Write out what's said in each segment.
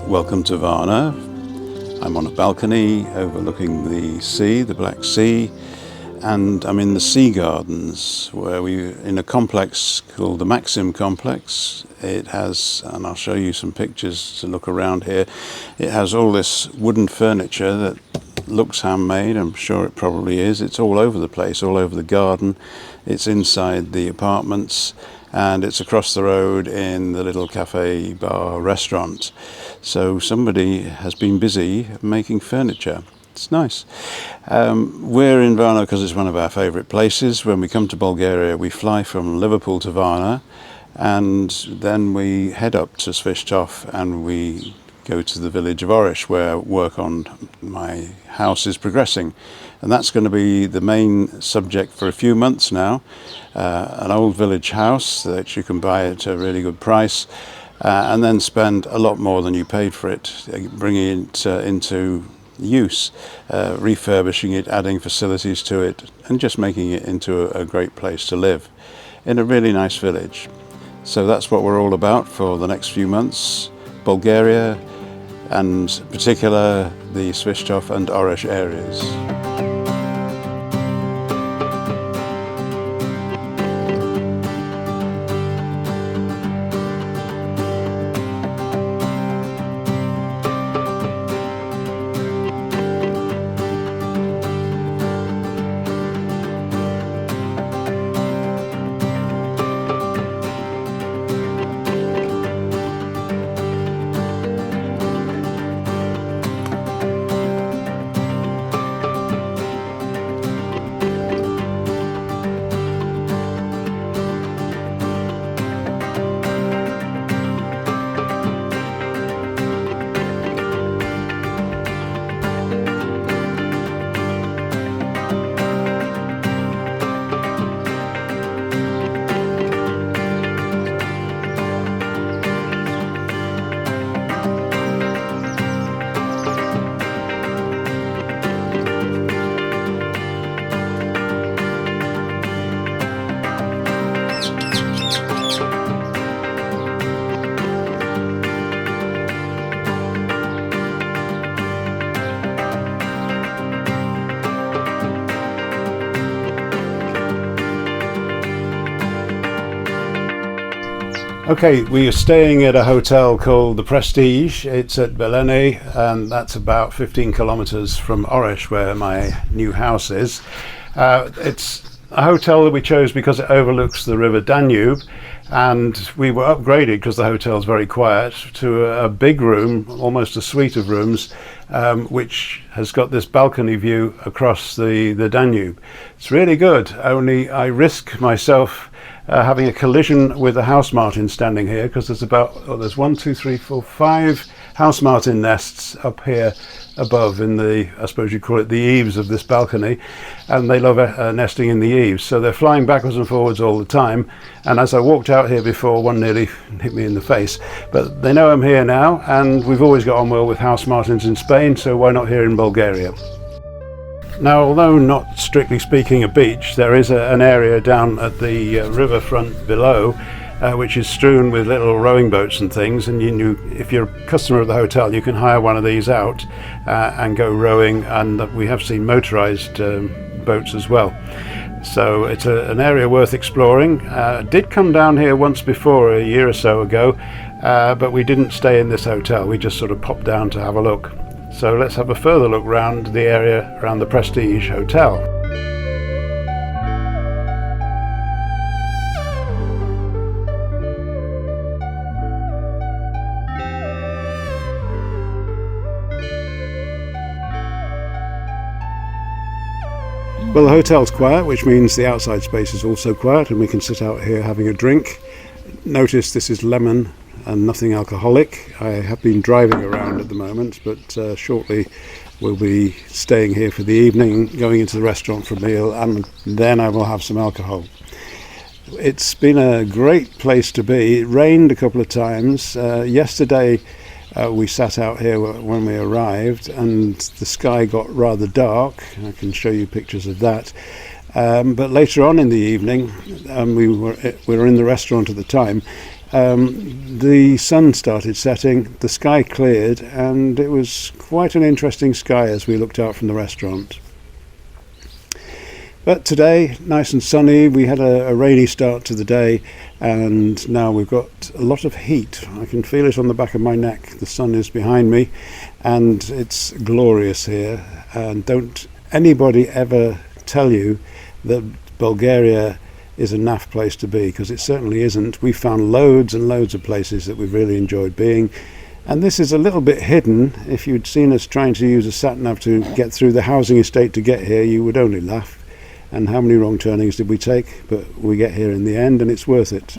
Welcome to Varna. I'm on a balcony overlooking the sea, the Black Sea, and I'm in the Sea Gardens, where we're in a complex called the Maxim Complex. It has, and I'll show you some pictures to look around here, it has all this wooden furniture that looks handmade. I'm sure it probably is. It's all over the place, all over the garden. It's inside the apartments, and it's across the road in the little cafe bar restaurant. So somebody has been busy making furniture. It's nice. We're in Varna because it's one of our favourite places. When we come to Bulgaria, we fly from Liverpool to Varna, and then we head up to Svishtov and we go to the village of Oresh, where work on my house is progressing. And that's going to be the main subject for a few months now. An old village house that you can buy at a really good price, and then spend a lot more than you paid for it, bringing it into use, refurbishing it, adding facilities to it, and just making it into a great place to live in a really nice village. So that's what we're all about for the next few months. Bulgaria, and in particular the Svishtov and Oresh areas. Okay, we are staying at a hotel called the Prestige. It's at Belene, and that's about 15 kilometers from Oresh, where my new house is. It's a hotel that we chose because it overlooks the river Danube, and we were upgraded, because the hotel's very quiet, to a big room, almost a suite of rooms, which has got this balcony view across the Danube. It's really good, only I risk myself having a collision with a house martin standing here, because there's 1, 2, 3, 4, 5 house martin nests up here above in the, I suppose you call it, the eaves of this balcony, and they love nesting in the eaves, so they're flying backwards and forwards all the time. And as I walked out here before, one nearly hit me in the face, but they know I'm here now, and we've always got on well with house martins in Spain, so why not here in Bulgaria? Now, although not strictly speaking a beach, there is an area down at the riverfront below, which is strewn with little rowing boats and things, and if you're a customer of the hotel, you can hire one of these out and go rowing, and we have seen motorized boats as well. So it's an area worth exploring. Did come down here once before, a year or so ago, but we didn't stay in this hotel. We just sort of popped down to have a look. So let's have a further look round the area around the Prestige Hotel. Well, the hotel's quiet, which means the outside space is also quiet, and we can sit out here having a drink. Notice this is lemon and nothing alcoholic. I have been driving around at the moment, but shortly we'll be staying here for the evening, going into the restaurant for a meal, and then I will have some alcohol. It's been a great place to be. It rained a couple of times. Yesterday we sat out here when we arrived, and the sky got rather dark. I can show you pictures of that. But later on in the evening, we were in the restaurant at the time, The sun started setting, the sky cleared, and it was quite an interesting sky as we looked out from the restaurant. But today, nice and sunny, we had a rainy start to the day, and now we've got a lot of heat. I can feel it on the back of my neck. The sun is behind me, and it's glorious here. And don't anybody ever tell you that Bulgaria is a naff place to be, because it certainly isn't. We found loads and loads of places that we've really enjoyed being, and this is a little bit hidden. If you'd seen us trying to use a sat-nav to get through the housing estate to get here, you would only laugh. And how many wrong turnings did we take? But we get here in the end, and it's worth it.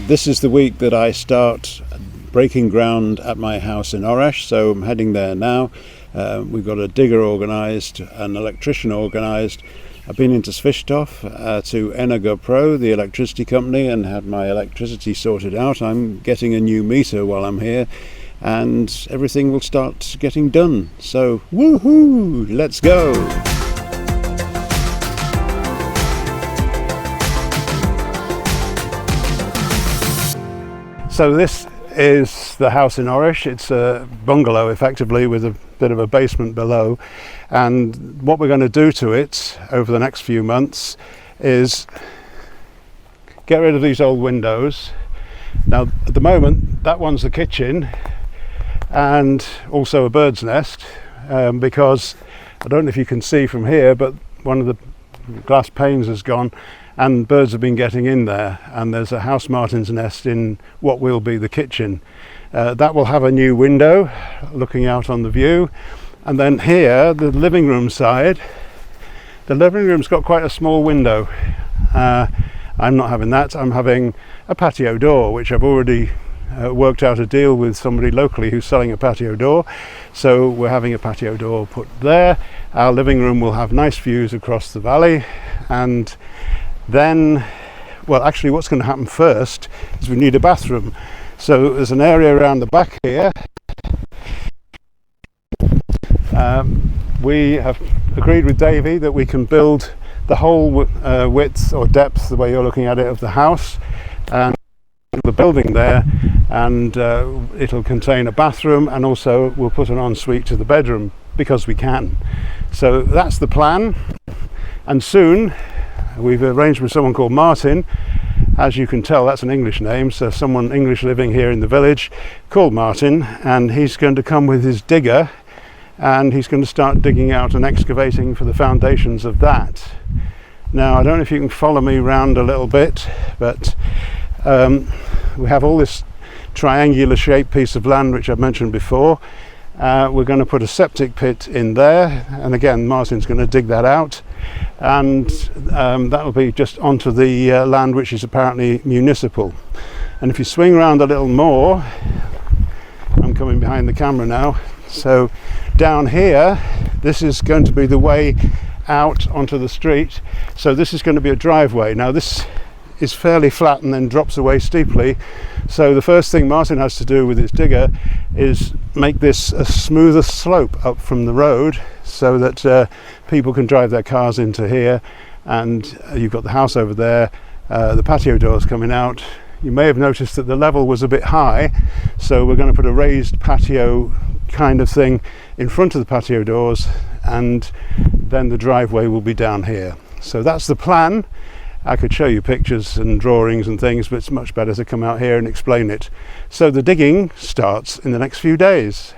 This is the week that I start breaking ground at my house in Oresh, so I'm heading there now. We've got a digger organised, an electrician organised. I've been into Svishtov to Energo Pro, the electricity company, and had my electricity sorted out. I'm getting a new meter while I'm here, and everything will start getting done. So, woohoo! Let's go! So this is the house in Oresh. It's a bungalow effectively with a bit of a basement below, and what we're going to do to it over the next few months is get rid of these old windows. Now at the moment that one's the kitchen and also a bird's nest, because I don't know if you can see from here, but one of the glass panes has gone and birds have been getting in there, and there's a house martin's nest in what will be the kitchen. That will have a new window looking out on the view, and then here, the living room side, the living room's got quite a small window. I'm not having that. I'm having a patio door, which I've already worked out a deal with somebody locally who's selling a patio door, so we're having a patio door put there. Our living room will have nice views across the valley, and then, well, actually what's going to happen first is we need a bathroom. So there's an area around the back here. We have agreed with Davey that we can build the whole width or depth, the way you're looking at it, of the house, and the building there, and it'll contain a bathroom, and also we'll put an ensuite to the bedroom because we can. So that's the plan, and soon we've arranged with someone called Martin. As you can tell, that's an English name, so someone English living here in the village called Martin, and he's going to come with his digger and he's going to start digging out and excavating for the foundations of that. Now I don't know if you can follow me around a little bit, but we have all this triangular shaped piece of land which I've mentioned before. We're going to put a septic pit in there, and again Martin's going to dig that out, and that will be just onto the land which is apparently municipal. And if you swing around a little more, I'm coming behind the camera now, so down here this is going to be the way out onto the street. So this is going to be a driveway. Now this is fairly flat and then drops away steeply, so the first thing Martin has to do with his digger is make this a smoother slope up from the road so that people can drive their cars into here, and you've got the house over there, the patio doors coming out. You may have noticed that the level was a bit high, so we're going to put a raised patio kind of thing in front of the patio doors, and then the driveway will be down here. So that's the plan. I could show you pictures and drawings and things, but it's much better to come out here and explain it. So the digging starts in the next few days.